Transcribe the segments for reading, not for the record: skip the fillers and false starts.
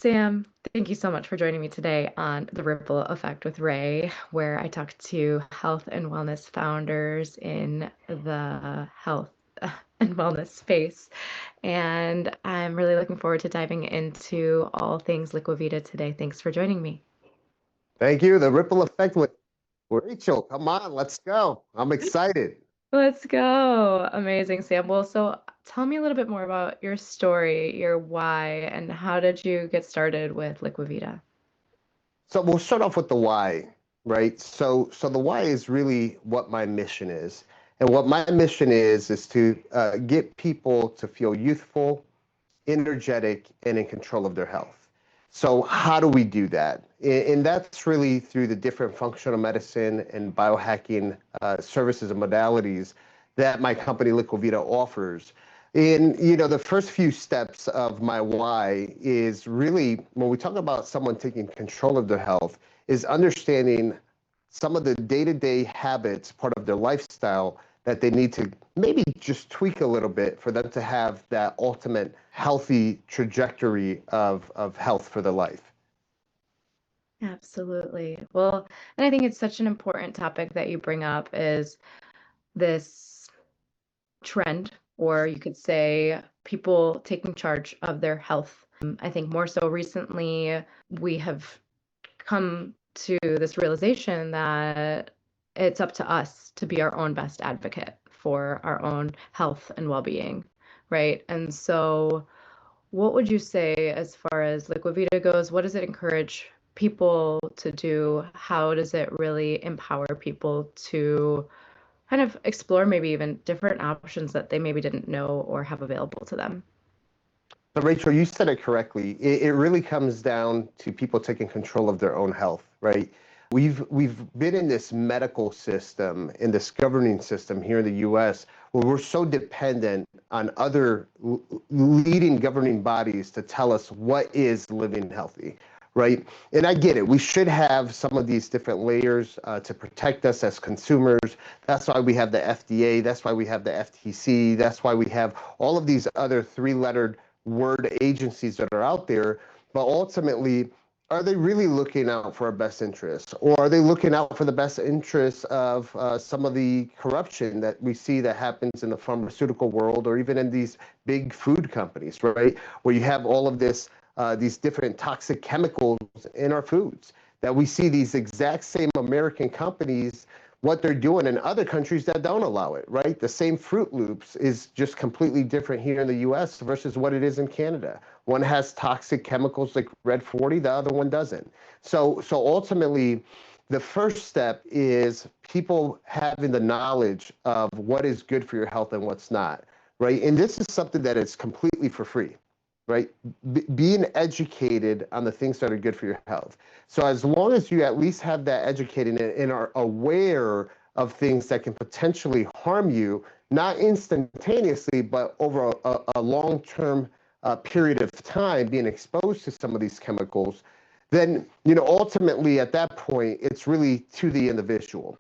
Sam, thank you so much for joining me today on The Ripple Effect with Ray, where I talk to health and wellness founders in the health and wellness space. And I'm really looking forward to diving into all things Liquivida today. Thanks for joining me. Thank you. The ripple effect with Rachel. Come on, let's go. I'm excited. Let's go. Amazing, Sam. Well, so tell me a little bit more about your story, your why, and how did you get started with Liquivida? So we'll start off with the why, right? So the why is really what my mission is. And what my mission is to get people to feel youthful, energetic, and in control of their health. So how do we do that? And that's really through the different functional medicine and biohacking services and modalities that my company Liquivida offers. And the first few steps of my why is really when we talk about someone taking control of their health, is understanding some of the day-to-day habits, part of their lifestyle that they need to maybe just tweak a little bit for them to have that ultimate healthy trajectory of health for their life. Absolutely. Well, and I think it's such an important topic that you bring up is this trend, or you could say people taking charge of their health. I think more so recently, we have come to this realization that it's up to us to be our own best advocate for our own health and well-being, right? And so, what would you say as far as Liquivida goes? What does it encourage people to do? How does it really empower people to kind of explore maybe even different options that they maybe didn't know or have available to them? So Rachel, you said it correctly. It really comes down to people taking control of their own health, right? We've been in this medical system, in this governing system here in the U.S., where we're so dependent on other leading governing bodies to tell us what is living healthy, right? And I get it. We should have some of these different layers to protect us as consumers. That's why we have the FDA. That's why we have the FTC. That's why we have all of these other three-lettered word agencies that are out there. But ultimately, are they really looking out for our best interests? Or are they looking out for the best interests of some of the corruption that we see that happens in the pharmaceutical world or even in these big food companies, right? Where you have all of these different toxic chemicals in our foods that we see these exact same American companies what they're doing in other countries that don't allow it, right? The same Fruit Loops is just completely different here in the US versus what it is in Canada. One has toxic chemicals like Red 40, the other one doesn't. So ultimately, the first step is people having the knowledge of what is good for your health and what's not, right? And this is something that is completely for free, right? Being educated on the things that are good for your health. So as long as you at least have that educated and are aware of things that can potentially harm you, not instantaneously, but over a long-term period of time being exposed to some of these chemicals, then ultimately at that point, it's really to the individual.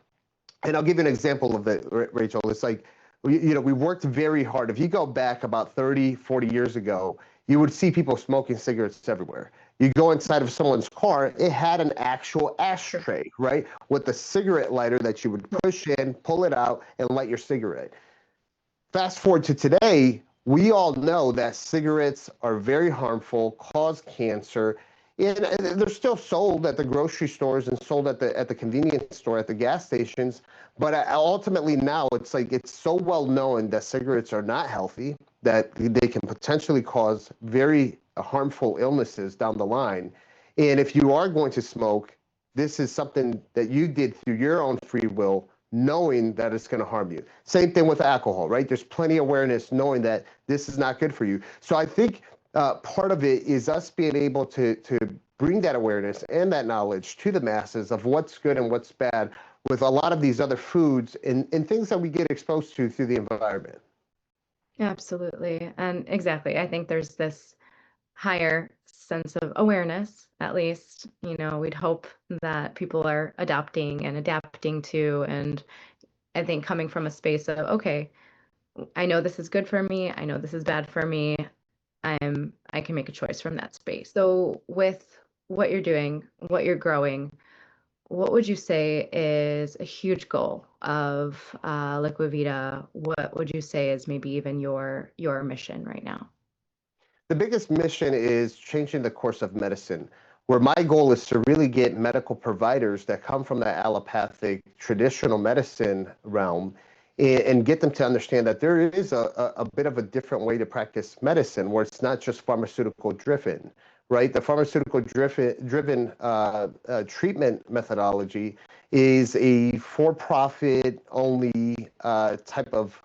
And I'll give you an example of it, Rachel. It's like, we worked very hard. If you go back about 30, 40 years ago, you would see people smoking cigarettes everywhere. You go inside of someone's car, it had an actual ashtray, right? With a cigarette lighter that you would push in, pull it out, and light your cigarette. Fast forward to today, we all know that cigarettes are very harmful, cause cancer, and they're still sold at the grocery stores and sold at the convenience store, at the gas stations. But ultimately now it's so well known that cigarettes are not healthy, that they can potentially cause very harmful illnesses down the line. And if you are going to smoke, this is something that you did through your own free will, knowing that it's going to harm you. Same thing with alcohol, right? There's plenty of awareness knowing that this is not good for you. So I think part of it is us being able to bring that awareness and that knowledge to the masses of what's good and what's bad with a lot of these other foods and things that we get exposed to through the environment. Absolutely. And exactly. I think there's this higher sense of awareness, at least. We'd hope that people are adopting and adapting to. And I think coming from a space of, okay, I know this is good for me. I know this is bad for me. I can make a choice from that space. So with what you're doing, what you're growing, what would you say is a huge goal of Liquivida? What would you say is maybe even your mission right now? The biggest mission is changing the course of medicine, where my goal is to really get medical providers that come from the allopathic traditional medicine realm and get them to understand that there is a bit of a different way to practice medicine where it's not just pharmaceutical driven, right? The pharmaceutical driven treatment methodology is a for-profit only type of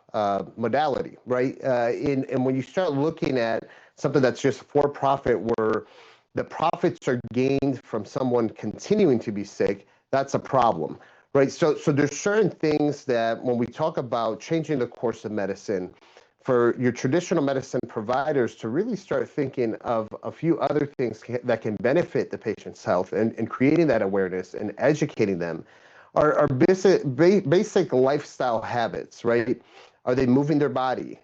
modality, right? And when you start looking at something that's just for profit where the profits are gained from someone continuing to be sick, that's a problem, right? So there's certain things that when we talk about changing the course of medicine, for your traditional medicine providers to really start thinking of a few other things that can benefit the patient's health and creating that awareness and educating them are basic lifestyle habits, right? Are they moving their body?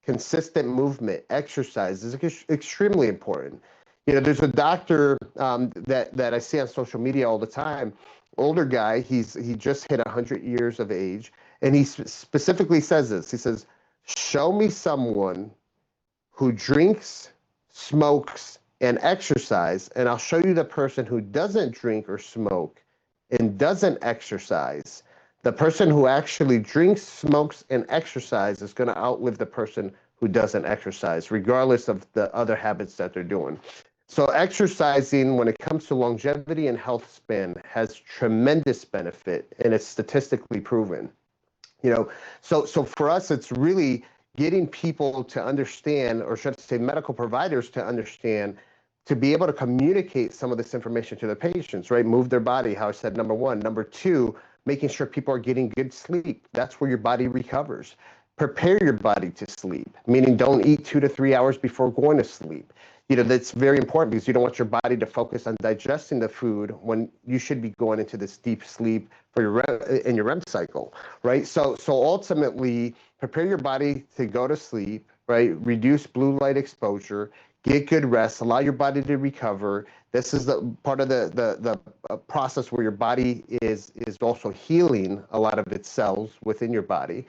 Consistent movement, exercise is extremely important. You know, there's a doctor that I see on social media all the time, older guy, he just hit 100 years of age, and he specifically says this. He says, show me someone who drinks, smokes, and exercise, and I'll show you the person who doesn't drink or smoke and doesn't exercise. The person who actually drinks, smokes, and exercise is going to outlive the person who doesn't exercise, regardless of the other habits that they're doing. So exercising, when it comes to longevity and health span, has tremendous benefit, and it's statistically proven. You know, so for us, it's really getting people to understand, or should I say medical providers to understand, to be able to communicate some of this information to the patients, right? Move their body, how I said, number one. Number two, making sure people are getting good sleep. That's where your body recovers. Prepare your body to sleep, meaning don't eat 2 to 3 hours before going to sleep. You know, that's very important because you don't want your body to focus on digesting the food when you should be going into this deep sleep for in your REM cycle, right? So ultimately, prepare your body to go to sleep, right? Reduce blue light exposure, get good rest, allow your body to recover. This is the part of the process where your body is also healing a lot of its cells within your body.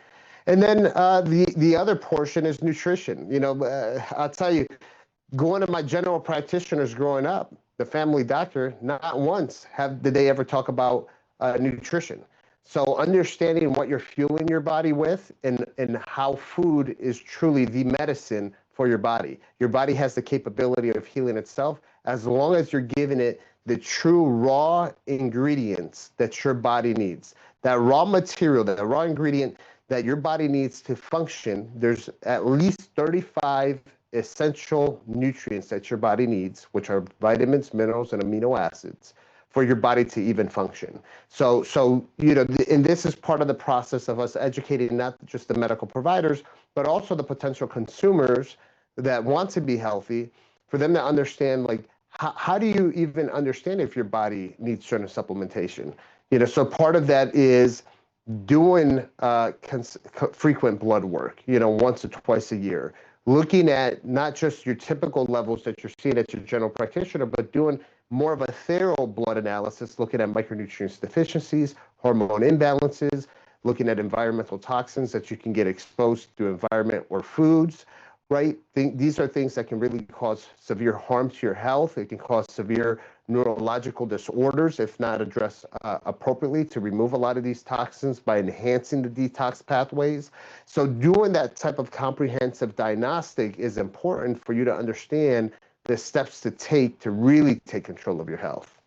And then the other portion is nutrition. You know, I'll tell you, going to my general practitioners growing up, the family doctor, not once did they ever talk about nutrition. So understanding what you're fueling your body with and how food is truly the medicine for your body. Your body has the capability of healing itself as long as you're giving it the true raw ingredients that your body needs. That raw material, that raw ingredient that your body needs to function, there's at least 35 essential nutrients that your body needs, which are vitamins, minerals, and amino acids for your body to even function. So you know, and this is part of the process of us educating not just the medical providers, but also the potential consumers that want to be healthy, for them to understand, like, how do you even understand if your body needs certain supplementation? You know, so part of that is doing frequent blood work, you know, once or twice a year, looking at not just your typical levels that you're seeing at your general practitioner, but doing more of a thorough blood analysis, looking at micronutrient deficiencies, hormone imbalances, looking at environmental toxins that you can get exposed to environment or foods, right? These are things that can really cause severe harm to your health. It can cause severe neurological disorders if not addressed appropriately, to remove a lot of these toxins by enhancing the detox pathways. So doing that type of comprehensive diagnostic is important for you to understand the steps to take to really take control of your health.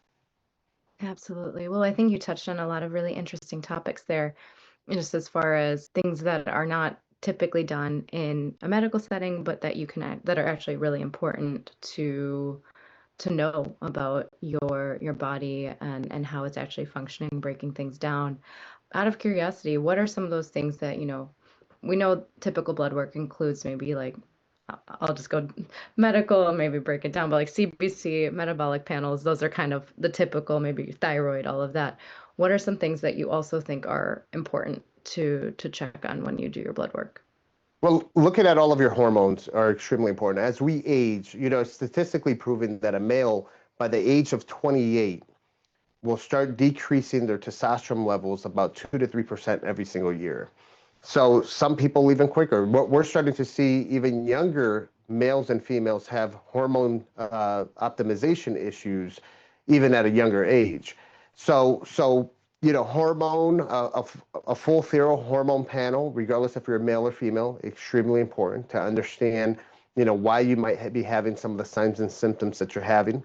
Absolutely. Well, I think you touched on a lot of really interesting topics there, just as far as things that are not typically done in a medical setting, but that that are actually really important to know about your body and how it's actually functioning, breaking things down. Out of curiosity, what are some of those things that, we know typical blood work includes maybe like I'll just go medical and maybe break it down, but like CBC, metabolic panels, those are kind of the typical, maybe thyroid, all of that. What are some things that you also think are important to check on when you do your blood work? Well, looking at all of your hormones are extremely important. As we age, it's statistically proven that a male by the age of 28 will start decreasing their testosterone levels about 2 to 3% every single year. So some people even quicker. What we're starting to see, even younger males and females have hormone optimization issues, even at a younger age. So hormone, a full thorough hormone panel, regardless if you're male or female, extremely important to understand, why you might be having some of the signs and symptoms that you're having.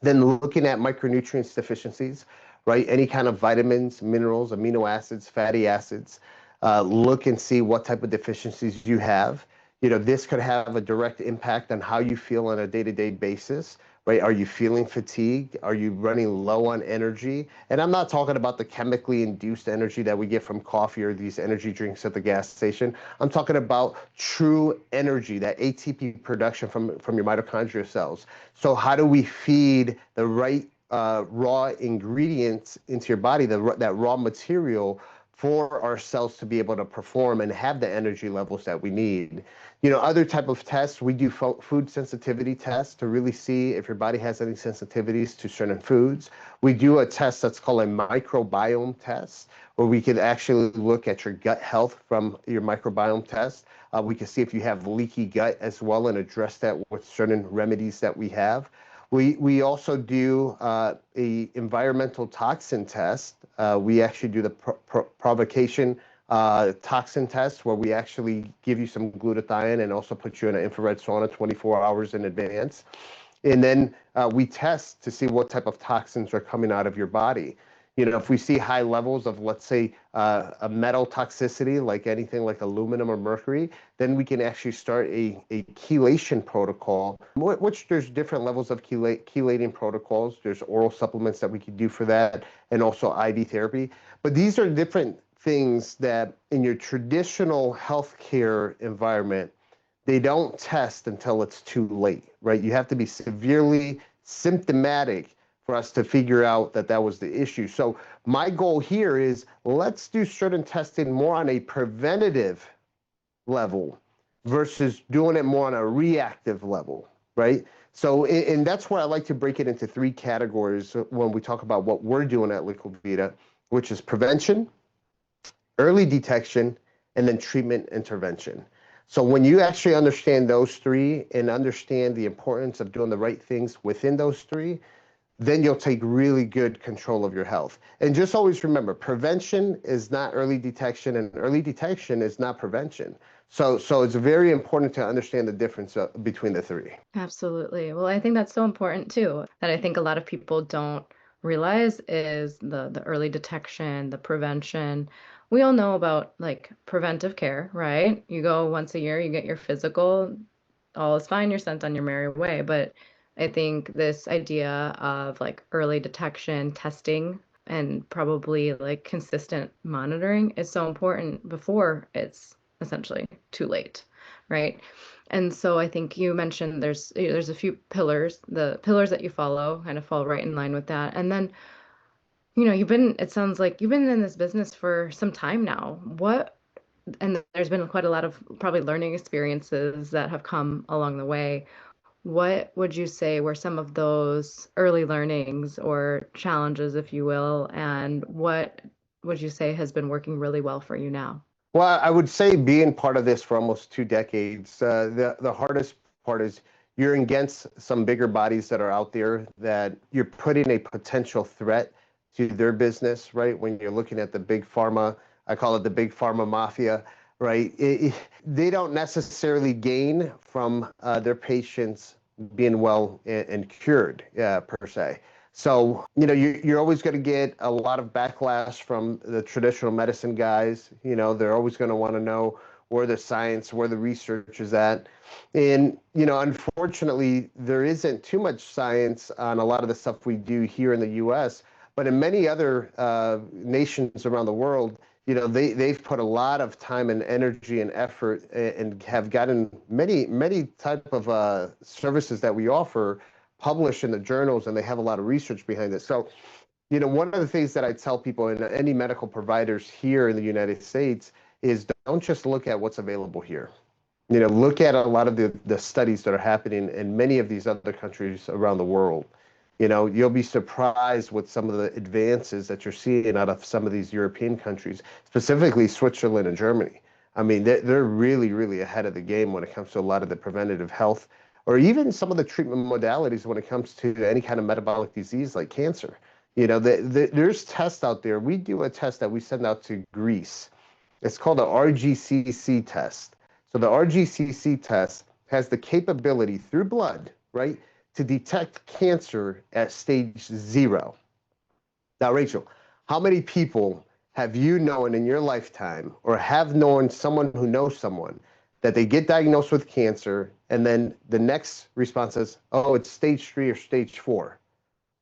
Then looking at micronutrients deficiencies, right? Any kind of vitamins, minerals, amino acids, fatty acids. Look and see what type of deficiencies you have. This could have a direct impact on how you feel on a day-to-day basis, right? Are you feeling fatigued? Are you running low on energy? And I'm not talking about the chemically induced energy that we get from coffee or these energy drinks at the gas station. I'm talking about true energy, that ATP production from your mitochondrial cells. So how do we feed the right raw ingredients into your body, that raw material for our cells to be able to perform and have the energy levels that we need? Other type of tests, we do food sensitivity tests to really see if your body has any sensitivities to certain foods. We do a test that's called a microbiome test, where we can actually look at your gut health from your microbiome test. We can see if you have leaky gut as well and address that with certain remedies that we have. We also do a environmental toxin test. We actually do the provocation toxin test, where we actually give you some glutathione and also put you in an infrared sauna 24 hours in advance. And then we test to see what type of toxins are coming out of your body. If we see high levels of, let's say, a metal toxicity, like anything like aluminum or mercury, then we can actually start a chelation protocol, which there's different levels of chelating protocols. There's oral supplements that we could do for that, and also IV therapy. But these are different things that in your traditional healthcare environment, they don't test until it's too late, right? You have to be severely symptomatic for us to figure out that that was the issue. So my goal here is, let's do certain testing more on a preventative level versus doing it more on a reactive level, right? So, and that's where I like to break it into three categories when we talk about what we're doing at Liquivida, which is prevention, early detection, and then treatment intervention. So when you actually understand those three and understand the importance of doing the right things within those three, then you'll take really good control of your health. And just always remember, prevention is not early detection, and early detection is not prevention. So it's very important to understand the difference between the three. Absolutely. Well, I think that's so important too, that I think a lot of people don't realize is the early detection, the prevention. We all know about like preventive care, right? You go once a year, you get your physical, all is fine, you're sent on your merry way. But I think this idea of like early detection, testing, and probably like consistent monitoring is so important before it's essentially too late, right? And so I think you mentioned there's a few pillars. The pillars that you follow kind of fall right in line with that. And then, it sounds like you've been in this business for some time now. And there's been quite a lot of probably learning experiences that have come along the way. What would you say were some of those early learnings or challenges, if you will, and what would you say has been working really well for you now? Well, I would say being part of this for almost 2 decades, the hardest part is you're against some bigger bodies that are out there that you're putting a potential threat to their business, right? When you're looking at the big pharma, I call it the big pharma mafia, right? They don't necessarily gain from their patients being well and cured, per se. So, you're always going to get a lot of backlash from the traditional medicine guys. They're always going to want to know where the science, where the research is at. And, unfortunately, there isn't too much science on a lot of the stuff we do here in the US, but in many other nations around the world, they've put a lot of time and energy and effort and have gotten many type of services that we offer published in the journals, and they have a lot of research behind it. So, one of the things that I tell people and any medical providers here in the United States is don't just look at what's available here. Look at a lot of the studies that are happening in many of these other countries around the world. You'll be surprised with some of the advances that you're seeing out of some of these European countries, specifically Switzerland and Germany. I mean, they're really, really ahead of the game when it comes to a lot of the preventative health, or even some of the treatment modalities when it comes to any kind of metabolic disease like cancer. There's tests out there. We do a test that we send out to Greece. It's called the RGCC test. So the RGCC test has the capability through blood, right, to detect cancer at stage 0. Now, Rachel, how many people have you known in your lifetime or have known someone who knows someone that they get diagnosed with cancer and then the next response is, oh, it's stage 3 or stage 4?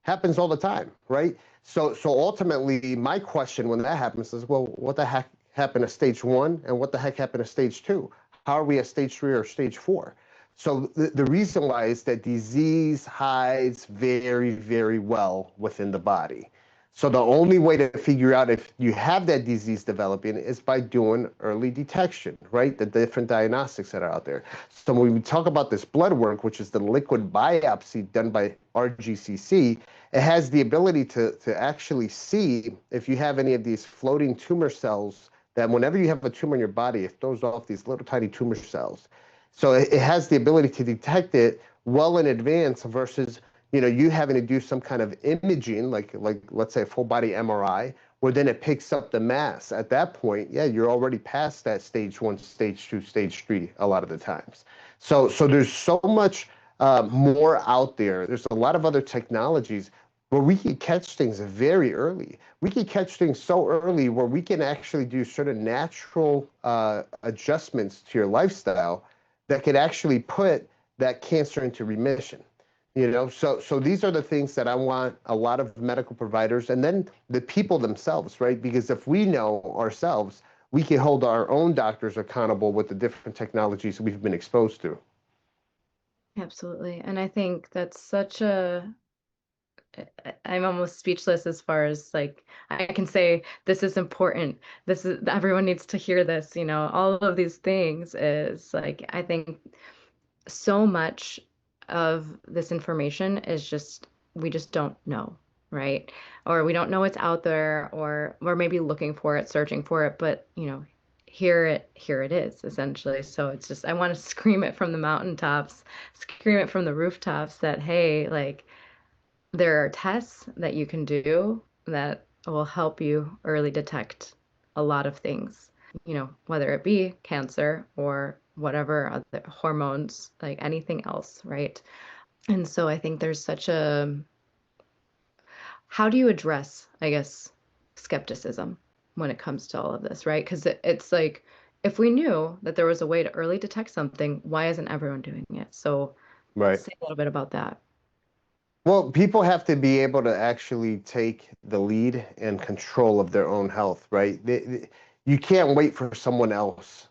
Happens all the time, right? So ultimately, my question when that happens is, well, what the heck happened at stage 1 and what the heck happened at stage 2? How are we at stage 3 or stage 4? So the reason why is that disease hides very, very well within the body. So the only way to figure out if you have that disease developing is by doing early detection, right? The different diagnostics that are out there. So when we talk about this blood work, which is the liquid biopsy done by RGCC, it has the ability to actually see if you have any of these floating tumor cells that whenever you have a tumor in your body, it throws off these little tiny tumor cells. So it has the ability to detect it well in advance versus you having to do some kind of imaging, like let's say a full body MRI, where then it picks up the mass. At that point, yeah, you're already past that stage 1, stage 2, stage 3 a lot of the times. So there's so much more out there. There's a lot of other technologies where we can catch things very early. We can catch things so early where we can actually do certain natural adjustments to your lifestyle that could actually put that cancer into remission. So these are the things that I want a lot of medical providers and then the people themselves, right? Because if we know ourselves, we can hold our own doctors accountable with the different technologies we've been exposed to. Absolutely. And I think that's such a I'm almost speechless as far as like I can say this is important. This is everyone needs to hear this, all of these things is like I think so much of this information is just we just don't know, right? Or we don't know it's out there or we're maybe looking for it, searching for it, but here it is essentially. So it's just I want to scream it from the mountaintops, scream it from the rooftops that hey, like there are tests that you can do that will help you early detect a lot of things, whether it be cancer or whatever other hormones, like anything else, right? And so I think there's such a, how do you address, I guess, skepticism when it comes to all of this, right? Because it's like, if we knew that there was a way to early detect something, why isn't everyone doing it? So Right. say a little bit about that. Well, people have to be able to actually take the lead and control of their own health, right? You can't wait for someone else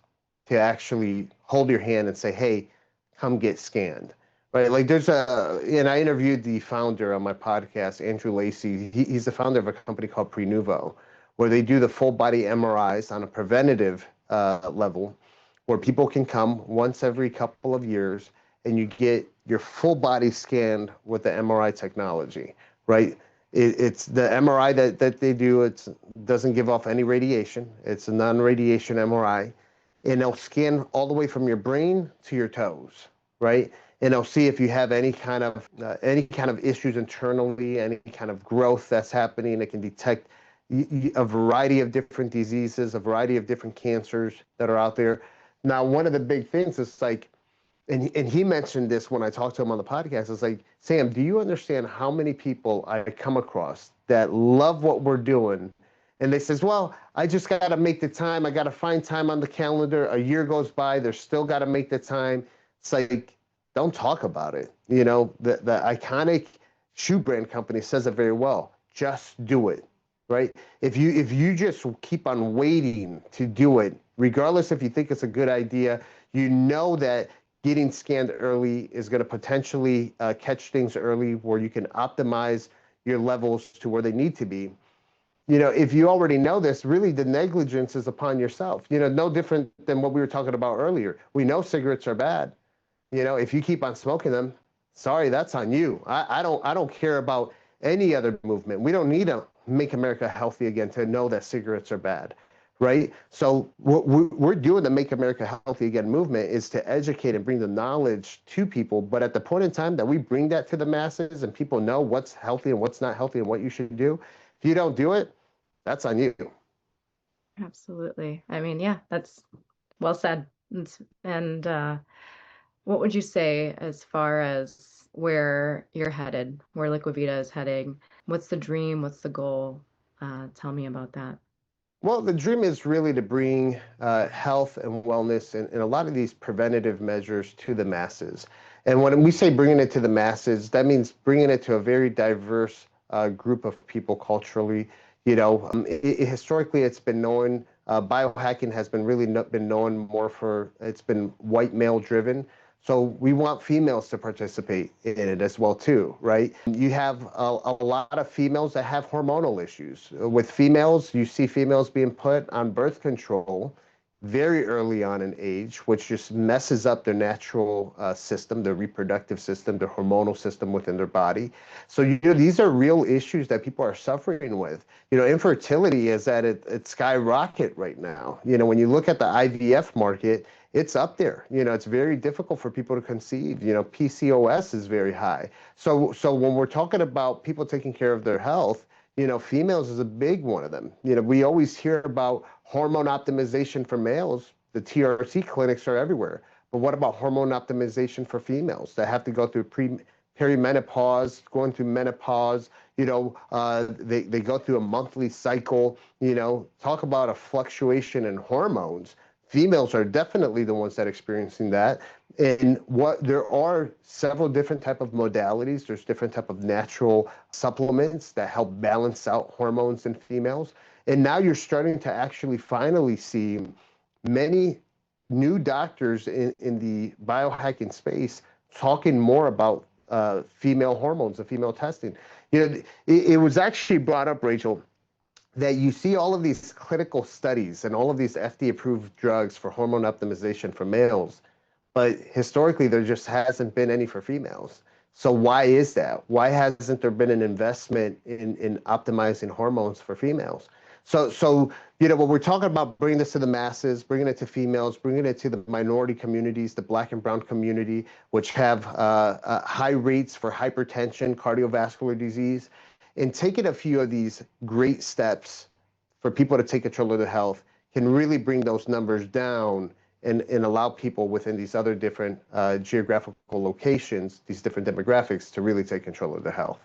to actually hold your hand and say, hey, come get scanned, right? Like and I interviewed the founder on my podcast, Andrew Lacey. He's the founder of a company called Prenuvo, where they do the full body MRIs on a preventative level, where people can come once every couple of years and you get your full body scanned with the MRI technology, right? It's the MRI that they do. It doesn't give off any radiation. It's a non-radiation MRI, and they'll scan all the way from your brain to your toes, right? And they'll see if you have any kind of issues internally, any kind of growth that's happening. It can detect a variety of different diseases, a variety of different cancers that are out there. Now, one of the big things is like, and he mentioned this when I talked to him on the podcast. It's like, Sam, do you understand how many people I come across that love what we're doing? And they says, well, I just got to make the time. I got to find time on the calendar. A year goes by. They're still got to make the time. It's like, don't talk about it. The iconic shoe brand company says it very well. Just do it, right? If you just keep on waiting to do it, regardless if you think it's a good idea, that getting scanned early is going to potentially catch things early where you can optimize your levels to where they need to be. If you already know this, really the negligence is upon yourself. No different than what we were talking about earlier. We know cigarettes are bad. If you keep on smoking them, sorry, that's on you. I don't care about any other movement. We don't need to make America healthy again to know that cigarettes are bad, right? So what we're doing to make America healthy again movement is to educate and bring the knowledge to people. But at the point in time that we bring that to the masses and people know what's healthy and what's not healthy and what you should do, if you don't do it, that's on you. Absolutely. I mean, yeah, that's well said. And what would you say as far as where you're headed, where Liquivida is heading? What's the dream? What's the goal? Tell me about that. Well, the dream is really to bring health and wellness and a lot of these preventative measures to the masses. And when we say bringing it to the masses, that means bringing it to a very diverse group of people culturally. Historically, it's been known, biohacking has been really been known more for, it's been white male driven. So we want females to participate in it as well too, right? You have a lot of females that have hormonal issues. With females, you see females being put on birth control very early on in age, which just messes up their natural system, their reproductive system, their hormonal system within their body. So these are real issues that people are suffering with. Infertility is at its skyrocket right now. When you look at the IVF market, it's up there. It's very difficult for people to conceive. PCOS is very high. So when we're talking about people taking care of their health, females is a big one of them. We always hear about hormone optimization for males. The TRT clinics are everywhere. But what about hormone optimization for females that have to go through perimenopause, going through menopause? They go through a monthly cycle. Talk about a fluctuation in hormones. Females are definitely the ones that are experiencing that. And there are several different type of modalities. There's different type of natural supplements that help balance out hormones in females. And now you're starting to actually finally see many new doctors in the biohacking space talking more about female hormones and female testing. It was actually brought up, Rachel, that you see all of these clinical studies and all of these FDA-approved drugs for hormone optimization for males, but historically there just hasn't been any for females. So why is that? Why hasn't there been an investment in optimizing hormones for females? So when we're talking about bringing this to the masses, bringing it to females, bringing it to the minority communities, the Black and brown community, which have high rates for hypertension, cardiovascular disease, and taking a few of these great steps for people to take control of their health can really bring those numbers down and allow people within these other different geographical locations, these different demographics, to really take control of their health.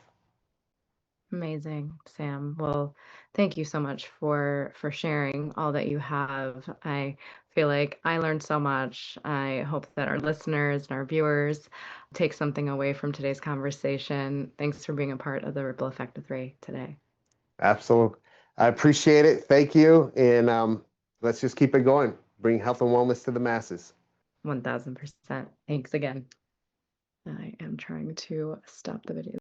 Amazing, Sam. Well, thank you so much for sharing all that you have. I feel like I learned so much. I hope that our listeners and our viewers take something away from today's conversation. Thanks for being a part of the Ripple Effect with Ray today. Absolutely. I appreciate it. Thank you. And let's just keep it going. Bring health and wellness to the masses. 1000%. Thanks again. I am trying to stop the video.